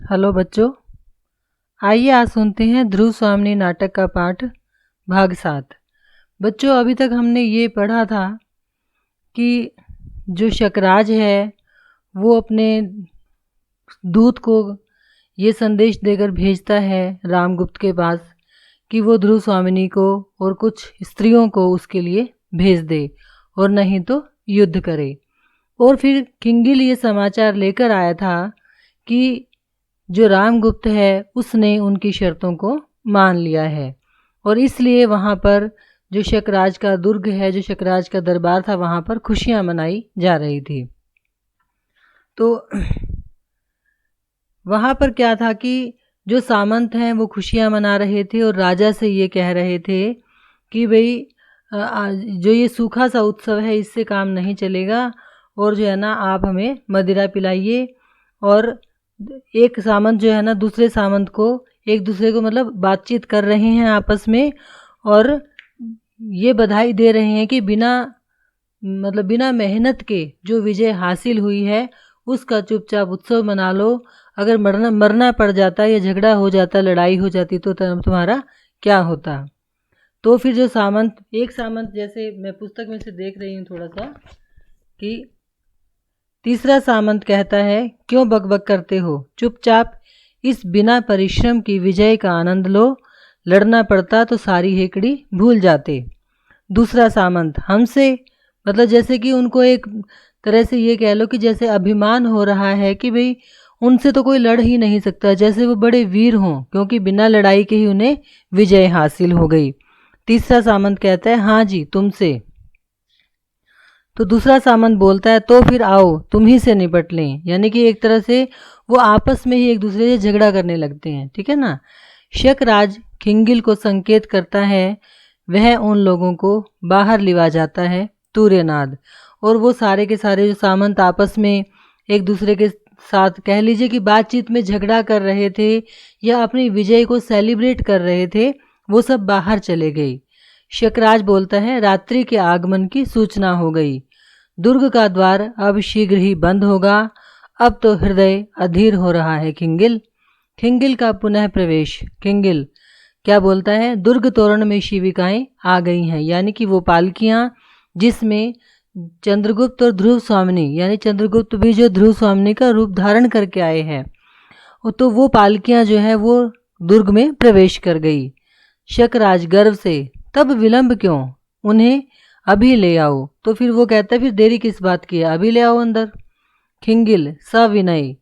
Hello बच्चों, आइए आज सुनते हैं ध्रुव स्वामिनी नाटक का पाठ भाग 7। बच्चों, अभी तक हमने ये पढ़ा था कि जो शकराज है वो अपने दूत को ये संदेश देकर भेजता है रामगुप्त के पास कि वो ध्रुव स्वामिनी को और कुछ स्त्रियों को उसके लिए भेज दे और नहीं तो युद्ध करे। और फिर किंगिल ये समाचार लेकर आया था कि जो रामगुप्त है उसने उनकी शर्तों को मान लिया है और इसलिए वहाँ पर जो शकराज का दुर्ग है, जो शकराज का दरबार था, वहाँ पर खुशियाँ मनाई जा रही थी। तो वहाँ पर क्या था कि जो सामंत हैं वो खुशियाँ मना रहे थे और राजा से ये कह रहे थे कि भाई जो ये सूखा सा उत्सव है इससे काम नहीं चलेगा और जो है ना आप हमें मदिरा पिलाइए। और एक सामंत जो है ना दूसरे सामंत को एक दूसरे को मतलब बातचीत कर रहे हैं आपस में और ये बधाई दे रहे हैं कि बिना मेहनत के जो विजय हासिल हुई है उसका चुपचाप उत्सव मना लो। अगर मरना पड़ जाता या झगड़ा हो जाता, लड़ाई हो जाती तो तुम्हारा क्या होता। तो फिर जो एक सामंत, जैसे मैं पुस्तक में से देख रही हूँ थोड़ा सा, कि तीसरा सामंत कहता है, क्यों बकबक करते हो, चुपचाप इस बिना परिश्रम की विजय का आनंद लो, लड़ना पड़ता तो सारी हेकड़ी भूल जाते। दूसरा सामंत, हमसे मतलब जैसे कि उनको एक तरह से ये कह लो कि जैसे अभिमान हो रहा है कि भाई उनसे तो कोई लड़ ही नहीं सकता, जैसे वो बड़े वीर हों, क्योंकि बिना लड़ाई के ही उन्हें विजय हासिल हो गई। तीसरा सामंत कहता है, हाँ जी तुमसे। तो दूसरा सामंत बोलता है, तो फिर आओ तुम ही से निपट लें। यानी कि एक तरह से वो आपस में ही एक दूसरे से झगड़ा करने लगते हैं, ठीक है ना। शकराज खिंगिल को संकेत करता है, वह उन लोगों को बाहर लिवा जाता है तूर्यनाद। और वो सारे के सारे जो सामंत आपस में एक दूसरे के साथ कह लीजिए कि बातचीत में झगड़ा कर रहे थे या अपनी विजय को सेलिब्रेट कर रहे थे, वो सब बाहर चले गए। शकराज बोलता है, रात्रि के आगमन की सूचना हो गई, दुर्ग का द्वार अब शीघ्र ही बंद होगा, अब तो हृदय अधीर हो रहा है खिंगिल। खिंगिल का पुनः प्रवेश। खिंगिल क्या बोलता है, दुर्ग तोरण में शिविकाएं आ गई हैं, यानी कि वो पालकियां जिसमें चंद्रगुप्त और ध्रुव स्वामिनी, यानी चंद्रगुप्त भी जो ध्रुव स्वामिनी का रूप धारण करके आए हैं, तो वो पालकियां जो है वो दुर्ग में प्रवेश कर गई। शकराज गर्व से, तब विलंब क्यों, उन्हें अभी ले आओ। तो फिर वो कहता है, फिर देरी किस बात की है, अभी ले आओ अंदर। खिंगिल सविनय,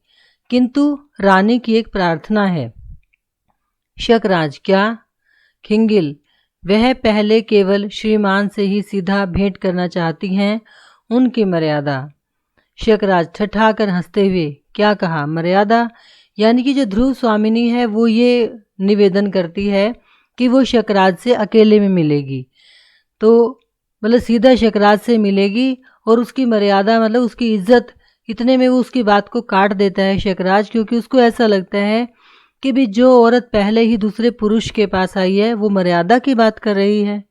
किंतु रानी की एक प्रार्थना है। शकराज, क्या। खिंगिल, वह पहले केवल श्रीमान से ही सीधा भेंट करना चाहती हैं, उनकी मर्यादा। शकराज ठठाकर हंसते हुए, क्या कहा, मर्यादा। यानी कि जो ध्रुव स्वामिनी है वो ये निवेदन करती है कि वो शकराज से अकेले में मिलेगी, तो मतलब सीधा शकराज से मिलेगी और उसकी मर्यादा मतलब उसकी इज्जत, इतने में वो उसकी बात को काट देता है शकराज, क्योंकि उसको ऐसा लगता है कि भी जो औरत पहले ही दूसरे पुरुष के पास आई है वो मर्यादा की बात कर रही है।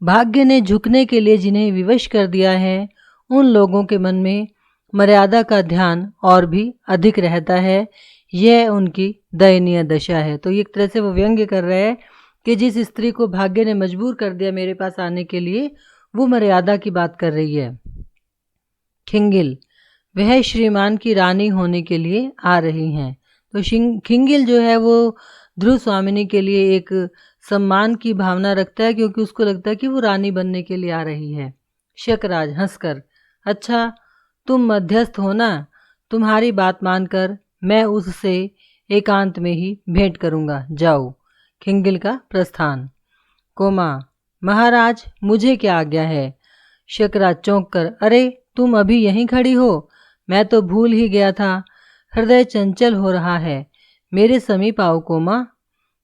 भाग्य ने झुकने के लिए जिन्हें विवश कर दिया है उन लोगों के मन में मर्यादा का ध्यान और भी अधिक रहता है, यह उनकी दयनीय दशा है। तो एक तरह से वो व्यंग्य कर रहे हैं कि जिस स्त्री को भाग्य ने मजबूर कर दिया मेरे पास आने के लिए, वो मर्यादा की बात कर रही है। खिंगिल, वह श्रीमान की रानी होने के लिए आ रही हैं। तो खिंगिल जो है वो ध्रुव स्वामिनी के लिए एक सम्मान की भावना रखता है, क्योंकि उसको लगता है कि वो रानी बनने के लिए आ रही है। शकराज हंसकर, अच्छा तुम मध्यस्थ हो ना, तुम्हारी बात मानकर मैं उससे एकांत में ही भेंट करूंगा, जाओ। खिंगिल का प्रस्थान। कोमा, महाराज मुझे क्या आज्ञा है। शकराज चौंक कर, अरे तुम अभी यहीं खड़ी हो, मैं तो भूल ही गया था, हृदय चंचल हो रहा है, मेरे समीप आओ कोमा।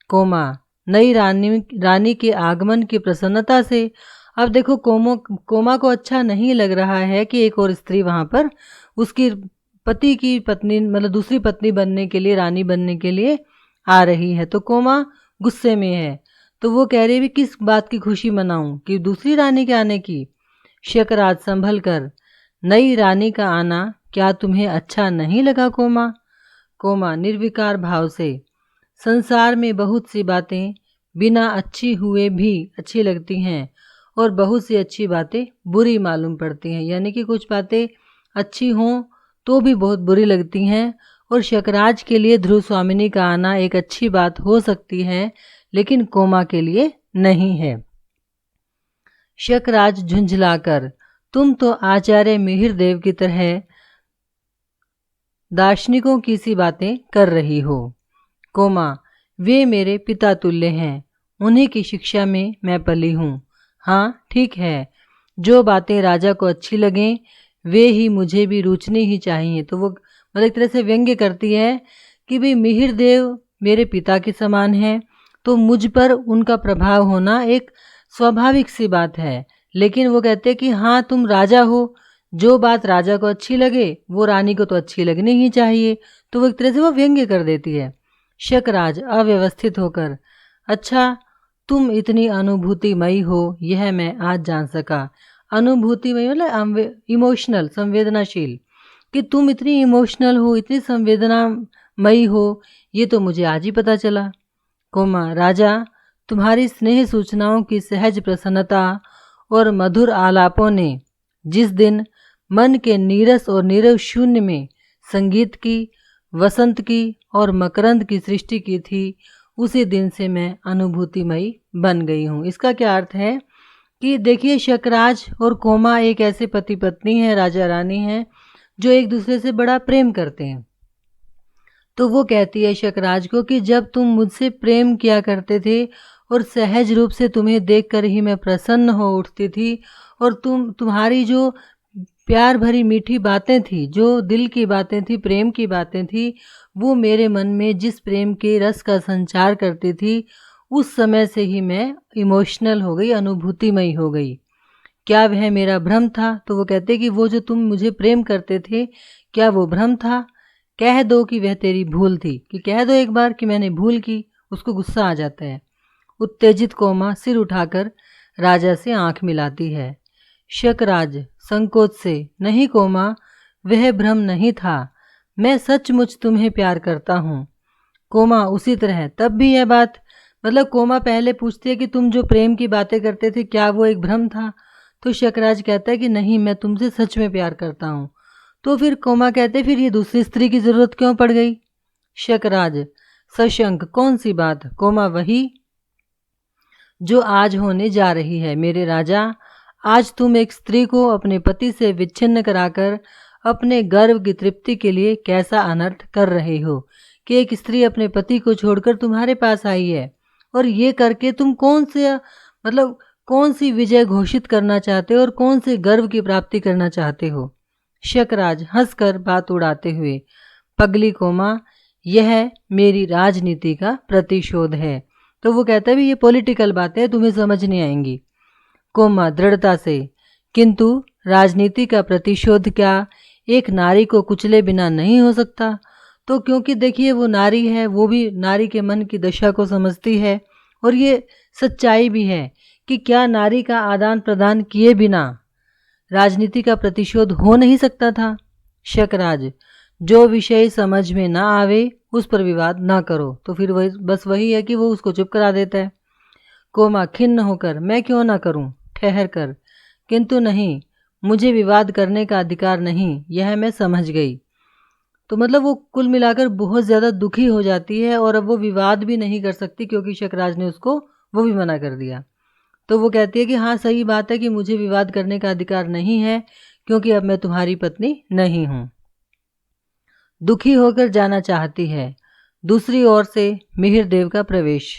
कोमा, नई रानी के आगमन की प्रसन्नता से। अब देखो कोमा को अच्छा नहीं लग रहा है कि एक और स्त्री वहाँ पर उसकी पति की पत्नी मतलब दूसरी पत्नी बनने के लिए, रानी बनने के लिए आ रही है। तो कोमा गुस्से में है, तो वो कह रही भी किस बात की खुशी मनाऊं, कि दूसरी रानी के आने की। शकराज संभल कर, नई रानी का आना क्या तुम्हें अच्छा नहीं लगा कोमा। कोमा निर्विकार भाव से। संसार में बहुत सी बातें बिना अच्छी हुए भी अच्छी लगती हैं और बहुत सी अच्छी बातें बुरी मालूम पड़ती हैं, यानी कि कुछ बातें अच्छी हों तो भी बहुत बुरी लगती हैं। और शकराज के लिए ध्रुव स्वामिनी का आना एक अच्छी बात हो सकती है, लेकिन कोमा के लिए नहीं है। शकराज झुंझलाकर, तुम तो आचार्य मिहिर देव की तरह दार्शनिकों की सी बातें कर रही हो। कोमा, वे मेरे पिता तुल्य हैं, उन्हीं की शिक्षा में मैं पली हूँ। हाँ ठीक है, जो बातें राजा को अच्छी लगें वे ही मुझे भी रुचनी ही चाहिए। तो वो मतलब एक तरह से व्यंग्य करती है कि भाई मिहिर देव मेरे पिता के समान है, तो मुझ पर उनका प्रभाव होना एक स्वाभाविक सी बात है। लेकिन वो कहते हैं कि हाँ तुम राजा हो, जो बात राजा को अच्छी लगे वो रानी को तो अच्छी लगनी ही चाहिए। तो वो एक तरह से वो व्यंग्य कर देती है। शकराज अव्यवस्थित होकर, अच्छा तुम इतनी अनुभूतिमयी हो यह मैं आज जान सका। अनुभूतिमयी मतलब इमोशनल, संवेदनाशील, कि तुम इतनी इमोशनल हो, इतनी संवेदनामयी हो, ये तो मुझे आज ही पता चला। कोमा, राजा तुम्हारी स्नेह सूचनाओं की सहज प्रसन्नता और मधुर आलापों ने जिस दिन मन के नीरस और नीरव शून्य में संगीत की, वसंत की और मकरंद की सृष्टि की थी, उसी दिन से मैं अनुभूतिमयी बन गई हूँ। इसका क्या अर्थ है कि देखिए शकराज और कोमा एक ऐसे पति पत्नी हैं, राजा रानी हैं, जो एक दूसरे से बड़ा प्रेम करते हैं। तो वो कहती है शकराज को कि जब तुम मुझसे प्रेम किया करते थे और सहज रूप से तुम्हें देखकर ही मैं प्रसन्न हो उठती थी, और तुम्हारी जो प्यार भरी मीठी बातें थी, जो दिल की बातें थी, प्रेम की बातें थी, वो मेरे मन में जिस प्रेम के रस का संचार करती थी, उस समय से ही मैं इमोशनल हो गई, अनुभूतिमयी हो गई। क्या वह मेरा भ्रम था? तो वो कहते कि वो जो तुम मुझे प्रेम करते थे, क्या वो भ्रम था? कह दो कि वह तेरी भूल थी, कि कह दो एक बार कि मैंने भूल की। उसको गुस्सा आ जाता है। उत्तेजित कोमा सिर उठाकर राजा से आंख मिलाती है। शकराज संकोच से, नहीं कोमा, वह भ्रम नहीं था, मैं सचमुच तुम्हें प्यार करता हूँ। कोमा उसी तरह, तब भी यह बात, मतलब कोमा पहले पूछती है कि तुम जो प्रेम की बातें करते थे क्या वो एक भ्रम था? तो शकराज कहता है कि नहीं, मैं तुमसे सच में प्यार करता हूँ। तो फिर कोमा कहते फिर ये दूसरी स्त्री की जरूरत क्यों पड़ गई? शकराज सशंक, कौन सी बात? कोमा, वही जो आज होने जा रही है मेरे राजा। आज तुम एक स्त्री को अपने पति से विच्छिन्न कराकर अपने गर्व की तृप्ति के लिए कैसा अनर्थ कर रहे हो कि एक स्त्री अपने पति को छोड़कर तुम्हारे पास आई है, और ये करके तुम कौन सी विजय घोषित करना चाहते हो और कौन से गर्व की प्राप्ति करना चाहते हो? शकराज हंसकर बात उड़ाते हुए, पगली कोमा, यह मेरी राजनीति का प्रतिशोध है। तो वो कहता है भी ये पॉलिटिकल बातें तुम्हें समझ नहीं आएंगी। कोमा दृढ़ता से, किंतु राजनीति का प्रतिशोध क्या एक नारी को कुचले बिना नहीं हो सकता? तो क्योंकि देखिए वो नारी है, वो भी नारी के मन की दशा को समझती है, और ये सच्चाई भी है कि क्या नारी का आदान प्रदान किए बिना राजनीति का प्रतिशोध हो नहीं सकता था? शकराज, जो विषय समझ में ना आवे उस पर विवाद ना करो। तो फिर बस वही है कि वो उसको चुप करा देता है। कोमा खिन्न होकर, मैं क्यों ना करूं, ठहर कर, किंतु नहीं, मुझे विवाद करने का अधिकार नहीं, यह मैं समझ गई। तो मतलब वो कुल मिलाकर बहुत ज़्यादा दुखी हो जाती है, और अब वो विवाद भी नहीं कर सकती क्योंकि शकराज ने उसको वो भी मना कर दिया। तो वो कहती है कि हाँ सही बात है कि मुझे विवाद करने का अधिकार नहीं है, क्योंकि अब मैं तुम्हारी पत्नी नहीं हूँ। दुखी होकर जाना चाहती है। दूसरी ओर से मिहिर देव का प्रवेश,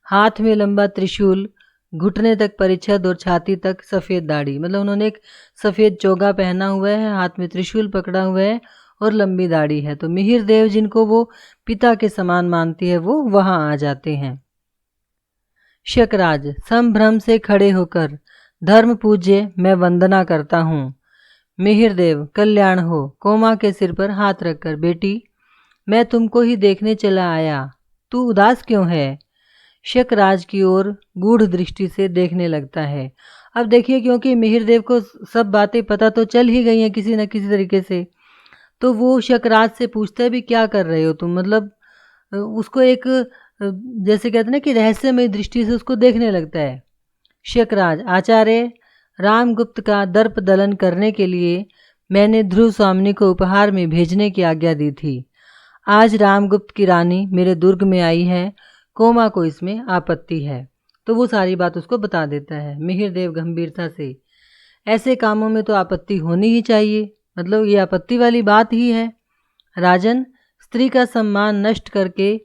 हाथ में लंबा त्रिशूल, घुटने तक परिच्छद और छाती तक सफ़ेद दाढ़ी, मतलब उन्होंने एक सफ़ेद चोगा पहना हुआ है, हाथ में त्रिशूल पकड़ा हुआ है और लंबी दाढ़ी है। तो मिहिर देव जिनको वो पिता के समान मानती है वो वहाँ आ जाते हैं। शकराज संभ्रम से खड़े होकर, धर्म पूज्य, मैं वंदना करता हूँ। मिहिर देव, कल्याण हो, कोमा के सिर पर हाथ रखकर, बेटी मैं तुमको ही देखने चला आया, तू उदास क्यों है? शकराज की ओर गूढ़ दृष्टि से देखने लगता है। अब देखिए क्योंकि मिहिर देव को सब बातें पता तो चल ही गई हैं किसी न किसी तरीके से, तो वो शकराज से पूछता है भी क्या कर रहे हो तुम, मतलब उसको एक जैसे कहते हैं ना कि रहस्यमय दृष्टि से उसको देखने लगता है। शकराज, आचार्य, रामगुप्त का दर्प दलन करने के लिए मैंने ध्रुव स्वामिनी को उपहार में भेजने की आज्ञा दी थी। आज रामगुप्त की रानी मेरे दुर्ग में आई है, कोमा को इसमें आपत्ति है। तो वो सारी बात उसको बता देता है। मिहिरदेव गंभीरता से, ऐसे कामों में तो आपत्ति होनी ही चाहिए, मतलब ये आपत्ति वाली बात ही है। राजन, स्त्री का सम्मान नष्ट करके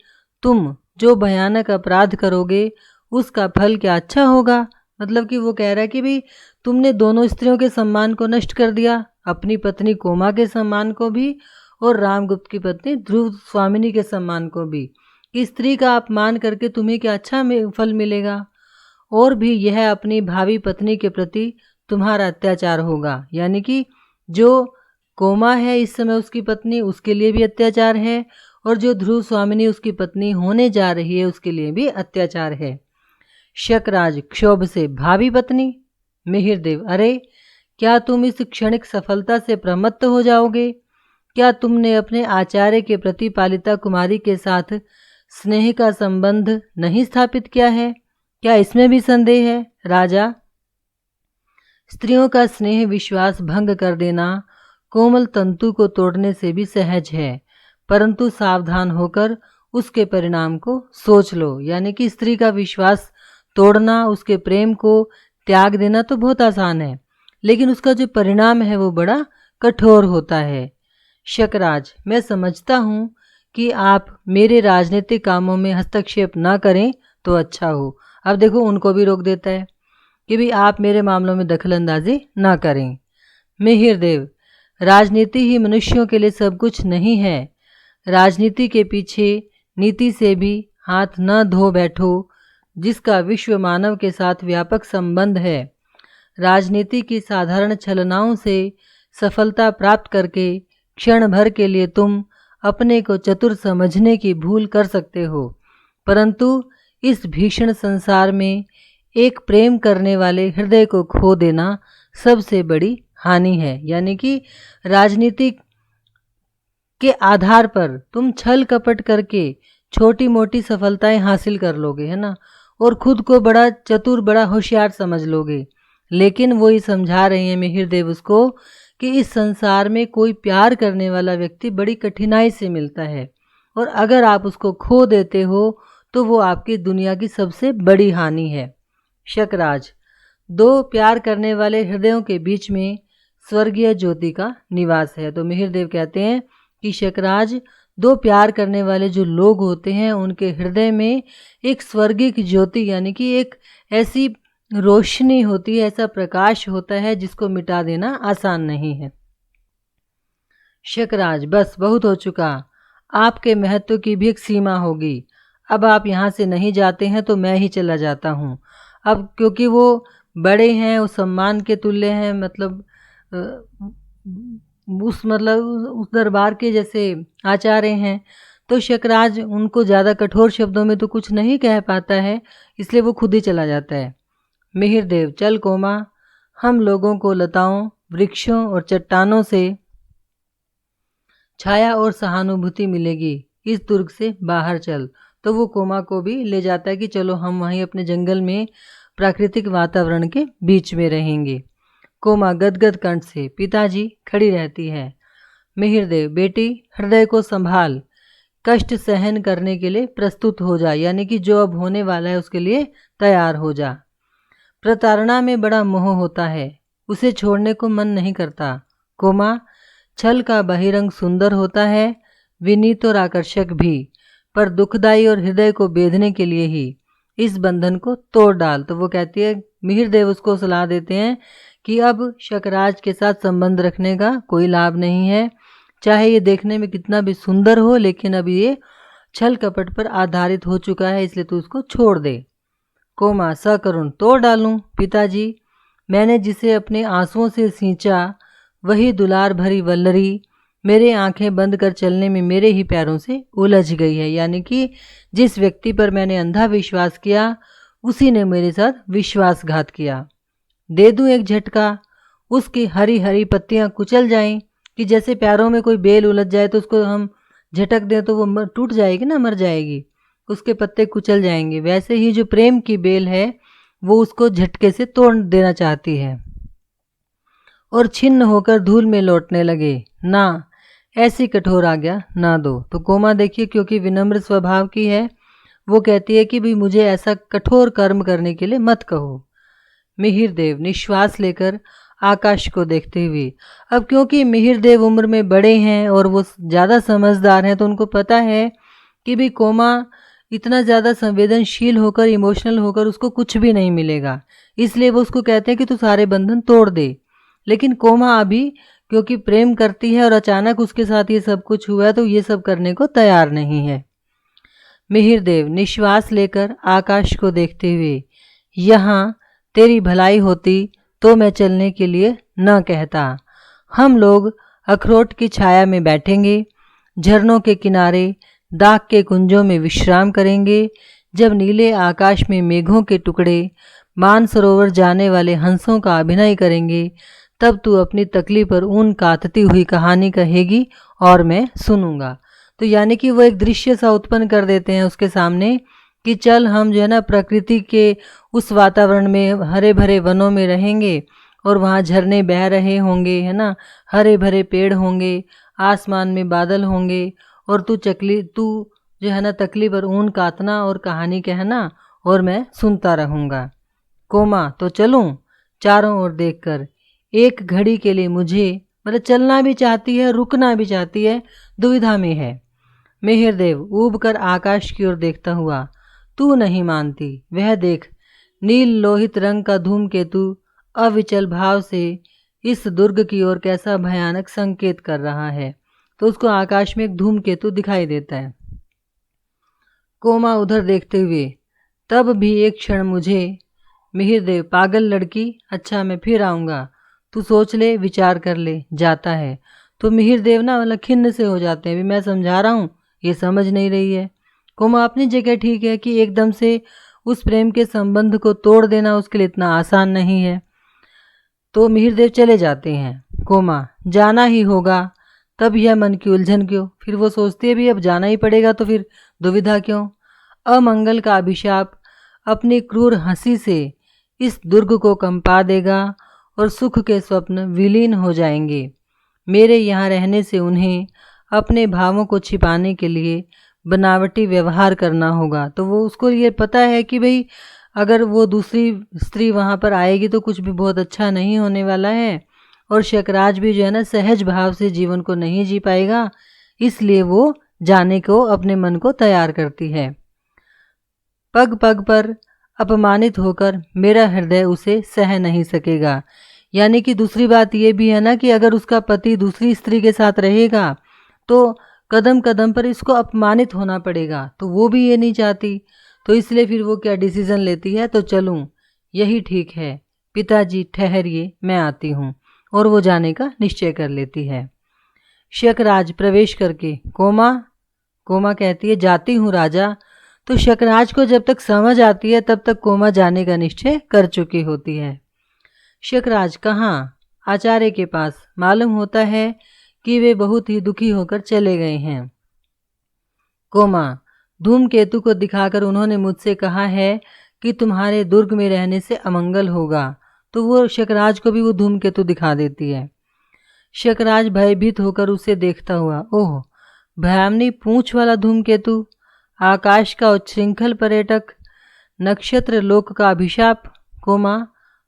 तुम जो भयानक अपराध करोगे उसका फल क्या अच्छा होगा। मतलब कि वो कह रहा है कि भाई तुमने दोनों स्त्रियों के सम्मान को नष्ट कर दिया, अपनी पत्नी कोमा के सम्मान को भी और रामगुप्त की पत्नी ध्रुव स्वामिनी के सम्मान को भी। कि स्त्री का अपमान करके तुम्हें क्या अच्छा फल मिलेगा, और भी यह अपनी भावी पत्नी के प्रति तुम्हारा अत्याचार होगा। यानी कि जो कोमा है इस समय उसकी पत्नी, उसके लिए भी अत्याचार है, और जो ध्रुव स्वामिनी उसकी पत्नी होने जा रही है उसके लिए भी अत्याचार है। शकराज क्षोभ से, भावी पत्नी? मिहिरदेव, अरे क्या तुम इस क्षणिक सफलता से प्रमत्त हो जाओगे? क्या तुमने अपने आचार्य के प्रति पालिता कुमारी के साथ स्नेह का संबंध नहीं स्थापित किया है? क्या इसमें भी संदेह है? राजा, स्त्रियों का स्नेह विश्वास भंग कर देना कोमल तंतु को तोड़ने से भी सहज है, परंतु सावधान होकर उसके परिणाम को सोच लो। यानी कि स्त्री का विश्वास तोड़ना, उसके प्रेम को त्याग देना तो बहुत आसान है, लेकिन उसका जो परिणाम है वो बड़ा कठोर होता है। शकराज, मैं समझता हूँ कि आप मेरे राजनीतिक कामों में हस्तक्षेप ना करें तो अच्छा हो। अब देखो उनको भी रोक देता है कि भी आप मेरे मामलों में दखलंदाजी ना करें। मिहिरदेव, राजनीति ही मनुष्यों के लिए सब कुछ नहीं है। राजनीति के पीछे नीति से भी हाथ न धो बैठो, जिसका विश्व मानव के साथ व्यापक संबंध है। राजनीति की साधारण छलनाओं से सफलता प्राप्त करके क्षण भर के लिए तुम अपने को चतुर समझने की भूल कर सकते हो, परंतु इस भीषण संसार में एक प्रेम करने वाले हृदय को खो देना सबसे बड़ी हानि है। यानी कि राजनीति के आधार पर तुम छल कपट करके छोटी मोटी सफलताएं हासिल कर लोगे, है ना, और खुद को बड़ा चतुर, बड़ा होशियार समझ लोगे। लेकिन वो ही समझा रहे हैं मिहिरदेव उसको कि इस संसार में कोई प्यार करने वाला व्यक्ति बड़ी कठिनाई से मिलता है, और अगर आप उसको खो देते हो तो वो आपकी दुनिया की सबसे बड़ी हानि है। शकराज, दो प्यार करने वाले हृदयों के बीच में स्वर्गीय ज्योति का निवास है। तो मिहिरदेव कहते हैं कि शकराज, दो प्यार करने वाले जो लोग होते हैं उनके हृदय में एक स्वर्गिक ज्योति यानी कि एक ऐसी रोशनी होती है, ऐसा प्रकाश होता है जिसको मिटा देना आसान नहीं है। शकराज, बस बहुत हो चुका, आपके महत्व की भी एक सीमा होगी। अब आप यहाँ से नहीं जाते हैं तो मैं ही चला जाता हूँ। अब क्योंकि वो बड़े हैं, वो सम्मान के तुल्य हैं, मतलब उस दरबार के जैसे आचार्य हैं, तो शकराज उनको ज़्यादा कठोर शब्दों में तो कुछ नहीं कह पाता है, इसलिए वो खुद ही चला जाता है। मिहिरदेव, चल कोमा, हम लोगों को लताओं, वृक्षों और चट्टानों से छाया और सहानुभूति मिलेगी, इस दुर्ग से बाहर चल। तो वो कोमा को भी ले जाता है कि चलो हम वहीं अपने जंगल में प्राकृतिक वातावरण के बीच में रहेंगे। कोमा गदगद कंठ से पिताजी खड़ी रहती है। मिहिरदेव, बेटी हृदय को संभाल, कष्ट सहन करने के लिए प्रस्तुत हो जा, यानी कि जो अब होने वाला है उसके लिए तैयार हो जा। प्रताड़ना में बड़ा मोह होता है, उसे छोड़ने को मन नहीं करता। कोमा, छल का बहिरंग सुंदर होता है, विनीत और आकर्षक भी, पर दुखदाई और हृदय को बेधने के लिए ही। इस बंधन को तोड़ डाल। तो वो कहती है, मिहिरदेव उसको सलाह देते हैं कि अब शकराज के साथ संबंध रखने का कोई लाभ नहीं है, चाहे ये देखने में कितना भी सुंदर हो, लेकिन अब ये छल कपट पर आधारित हो चुका है, इसलिए तू उसको छोड़ दे। कोमा, सकरुण, तोड़ डालूं? पिताजी, मैंने जिसे अपने आंसुओं से सींचा वही दुलार भरी वल्लरी मेरे आंखें बंद कर चलने में मेरे ही पैरों से उलझ गई है। यानी कि जिस व्यक्ति पर मैंने अंधा विश्वास किया उसी ने मेरे साथ विश्वासघात किया। दे दूं एक झटका, उसकी हरी हरी पत्तियां कुचल जाएं, कि जैसे पैरों में कोई बेल उलझ जाए तो उसको हम झटक दें तो वो टूट जाएगी ना, मर जाएगी, उसके पत्ते कुचल जाएंगे। वैसे ही जो प्रेम की बेल है वो उसको झटके से तोड़ देना चाहती है और छिन्न होकर धूल में लौटने लगे। ना, ऐसी कठोर आज्ञा ना दो। तो कोमा देखिए, क्योंकि विनम्र स्वभाव की है, वो कहती है कि भाई मुझे ऐसा कठोर कर्म करने के लिए मत कहो। मिहिर देव निश्वास लेकर आकाश को देखते हुए, अब क्योंकि मिहिर देव उम्र में बड़े हैं और वो ज़्यादा समझदार हैं, तो उनको पता है कि भाई कोमा इतना ज़्यादा संवेदनशील होकर, इमोशनल होकर उसको कुछ भी नहीं मिलेगा, इसलिए वो उसको कहते हैं कि तू सारे बंधन तोड़ दे। लेकिन कोमा अभी क्योंकि प्रेम करती है और अचानक उसके साथ ये सब कुछ हुआ है, तो ये सब करने को तैयार नहीं है। मिहिर देव निश्वास लेकर आकाश को देखते हुए, यहाँ तेरी भलाई होती तो मैं चलने के लिए न कहता। हम लोग अखरोट की छाया में बैठेंगे, झरनों के किनारे दाग के कुंजों में विश्राम करेंगे। जब नीले आकाश में मेघों के टुकड़े मानसरोवर जाने वाले हंसों का अभिनय करेंगे, तब तू अपनी तकली पर ऊन काटती हुई कहानी कहेगी और मैं सुनूंगा। तो यानी कि वो एक दृश्य सा उत्पन्न कर देते हैं उसके सामने कि चल हम जो है ना प्रकृति के उस वातावरण में, हरे भरे वनों में रहेंगे और वहाँ झरने बह रहे होंगे, है ना, हरे भरे पेड़ होंगे, आसमान में बादल होंगे, और तू जो है ना तकली पर ऊन काटना और कहानी कहना और मैं सुनता रहूँगा। कोमा, तो चलूँ? चारों ओर देखकर एक घड़ी के लिए मुझे, मतलब चलना भी चाहती है, रुकना भी चाहती है, दुविधा में है। मिहिर देव ऊब कर आकाश की ओर देखता हुआ, तू नहीं मानती, वह देख नील लोहित रंग का धूमकेतु अविचल भाव से इस दुर्ग की ओर कैसा भयानक संकेत कर रहा है। तो उसको आकाश में एक धूमकेतु दिखाई देता है। कोमा उधर देखते हुए, तब भी एक क्षण मुझे, मिहिर देव पागल लड़की, अच्छा मैं फिर आऊँगा, तू सोच ले, विचार कर ले, जाता है। तो मिहिर देव ना मतलब खिन्न से हो जाते हैं, भी मैं समझा रहा हूँ ये समझ नहीं रही है। कोमा अपनी जगह ठीक है कि एकदम से उस प्रेम के संबंध को तोड़ देना उसके लिए इतना आसान नहीं है। तो मिहिर देव चले जाते हैं। कोमा, जाना ही होगा, तब यह मन की उलझन क्यों? फिर वो सोचती है भी अब जाना ही पड़ेगा तो फिर दुविधा क्यों? अमंगल का अभिशाप अपनी क्रूर हंसी से इस दुर्ग को कंपा देगा और सुख के स्वप्न विलीन हो जाएंगे। मेरे यहाँ रहने से उन्हें अपने भावों को छिपाने के लिए बनावटी व्यवहार करना होगा। तो वो उसको ये पता है कि भाई अगर वो दूसरी स्त्री वहाँ पर आएगी तो कुछ भी बहुत अच्छा नहीं होने वाला है, और शकराज भी जो है ना सहज भाव से जीवन को नहीं जी पाएगा, इसलिए वो जाने को अपने मन को तैयार करती है। पग पग पर अपमानित होकर मेरा हृदय उसे सह नहीं सकेगा। यानी कि दूसरी बात ये भी है ना कि अगर उसका पति दूसरी स्त्री के साथ रहेगा तो कदम कदम पर इसको अपमानित होना पड़ेगा, तो वो भी ये नहीं चाहती। तो इसलिए फिर वो क्या डिसीजन लेती है, तो चलूं, यही ठीक है, पिताजी ठहरिए, मैं आती हूँ, और वो जाने का निश्चय कर लेती है। शकराज प्रवेश करके, कोमा कहती है, जाती हूँ राजा। तो शकराज को जब तक समझ आती है तब तक कोमा जाने का निश्चय कर चुकी होती है। शकराज कहाँ? आचार्य के पास। मालूम होता है कि वे बहुत ही दुखी होकर चले गए हैं। कोमा, धूमकेतु को दिखाकर उन्होंने मुझसे कहा है कि तुम्हारे दुर्ग में रहने से अमंगल होगा। तो वो शकराज को भी वो धूमकेतु दिखा देती है। शकराज भयभीत होकर उसे देखता हुआ, ओह, भयामनी पूंछ वाला धूमकेतु, आकाश का उच्छृंखल पर्यटक, नक्षत्र लोक का अभिशाप। कोमा,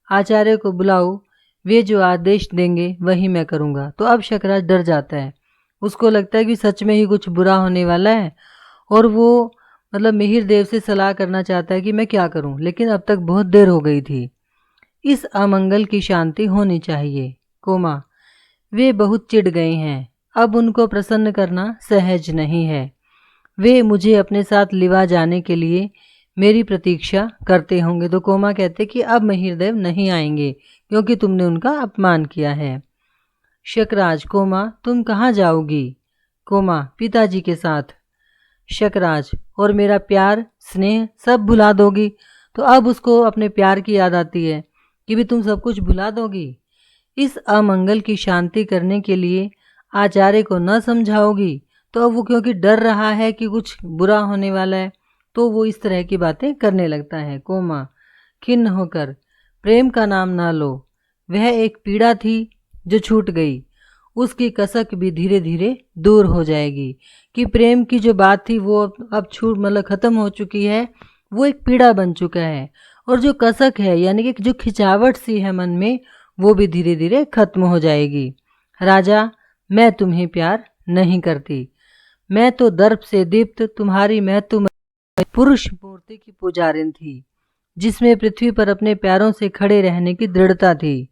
आचार्य को बुलाओ, वे जो आदेश देंगे वही मैं करूँगा। तो अब शकराज डर जाता है, उसको लगता है कि सच में ही कुछ बुरा होने वाला है, और वो मतलब मिहिर देव से सलाह करना चाहता है कि मैं क्या करूं, लेकिन अब तक बहुत देर हो गई थी, इस अमंगल की शांति होनी चाहिए। कोमा, वे बहुत चिढ़ गए हैं, अब उनको प्रसन्न करना सहज नहीं है। वे मुझे अपने साथ लिवा जाने के लिए मेरी प्रतीक्षा करते होंगे। तो कोमा कहते कि अब मिहिर देव नहीं आएंगे क्योंकि तुमने उनका अपमान किया है। शकराज, कोमा तुम कहाँ जाओगी? कोमा, पिताजी के साथ। शकराज, और मेरा प्यार स्नेह सब भुला दोगी? तो अब उसको अपने प्यार की याद आती है कि भी तुम सब कुछ भुला दोगी। इस अमंगल की शांति करने के लिए आचार्य को न समझाओगी, तो अब वो क्योंकि डर रहा है कि कुछ बुरा होने वाला है, तो वो इस तरह की बातें करने लगता है। कोमा, खिन्न होकर, प्रेम का नाम ना लो, वह एक पीड़ा थी जो छूट गई, उसकी कसक भी धीरे धीरे दूर हो जाएगी। कि प्रेम की जो बात थी वो अब छूट मतलब ख़त्म हो चुकी है, वो एक पीड़ा बन चुका है, और जो कसक है यानी कि जो खिंचावट सी है मन में, वो भी धीरे धीरे खत्म हो जाएगी। राजा, मैं तुम्हें प्यार नहीं करती, मैं तो दर्प से दीप्त तुम्हारी महत्व पुरुष मूर्ति की पुजारिन थी, जिसमें पृथ्वी पर अपने प्यारों से खड़े रहने की दृढ़ता थी।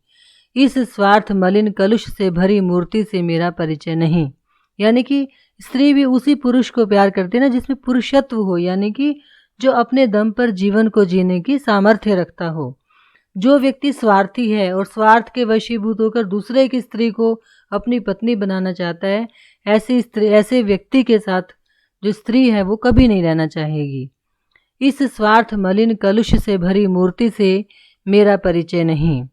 इस स्वार्थ मलिन कलुष से भरी मूर्ति से मेरा परिचय नहीं। यानी कि स्त्री भी उसी पुरुष को प्यार करती है ना जिसमें पुरुषत्व हो, यानी कि जो अपने दम पर जीवन को जीने की सामर्थ्य रखता हो। जो व्यक्ति स्वार्थी है और स्वार्थ के वशीभूत होकर दूसरे की स्त्री को अपनी पत्नी बनाना चाहता है, ऐसे व्यक्ति के साथ जो स्त्री है वो कभी नहीं रहना चाहेगी। इस स्वार्थ मलिन कलुष से भरी मूर्ति से मेरा परिचय नहीं।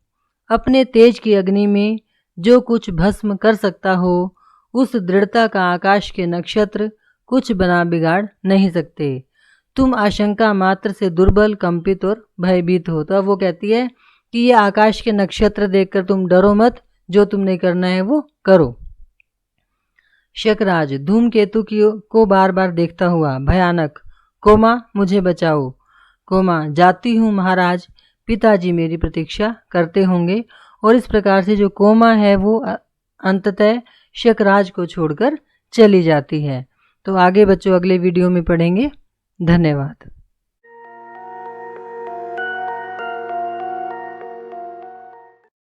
अपने तेज की अग्नि में जो कुछ भस्म कर सकता हो, उस दृढ़ता का आकाश के नक्षत्र कुछ बना बिगाड़ नहीं सकते। तुम आशंका मात्र से दुर्बल, कंपित और भयभीत हो। तो अब वो कहती है कि ये आकाश के नक्षत्र देखकर तुम डरो मत, जो तुमने करना है वो करो। शकराज धूमकेतु को बार बार देखता हुआ भयानक, कोमा मुझे बचाओ। कोमा, जाती हूँ महाराज, पिताजी मेरी प्रतीक्षा करते होंगे। और इस प्रकार से जो कोमा है वो अंततः शकराज को छोड़कर चली जाती है। तो आगे बच्चों अगले वीडियो में पढ़ेंगे। धन्यवाद।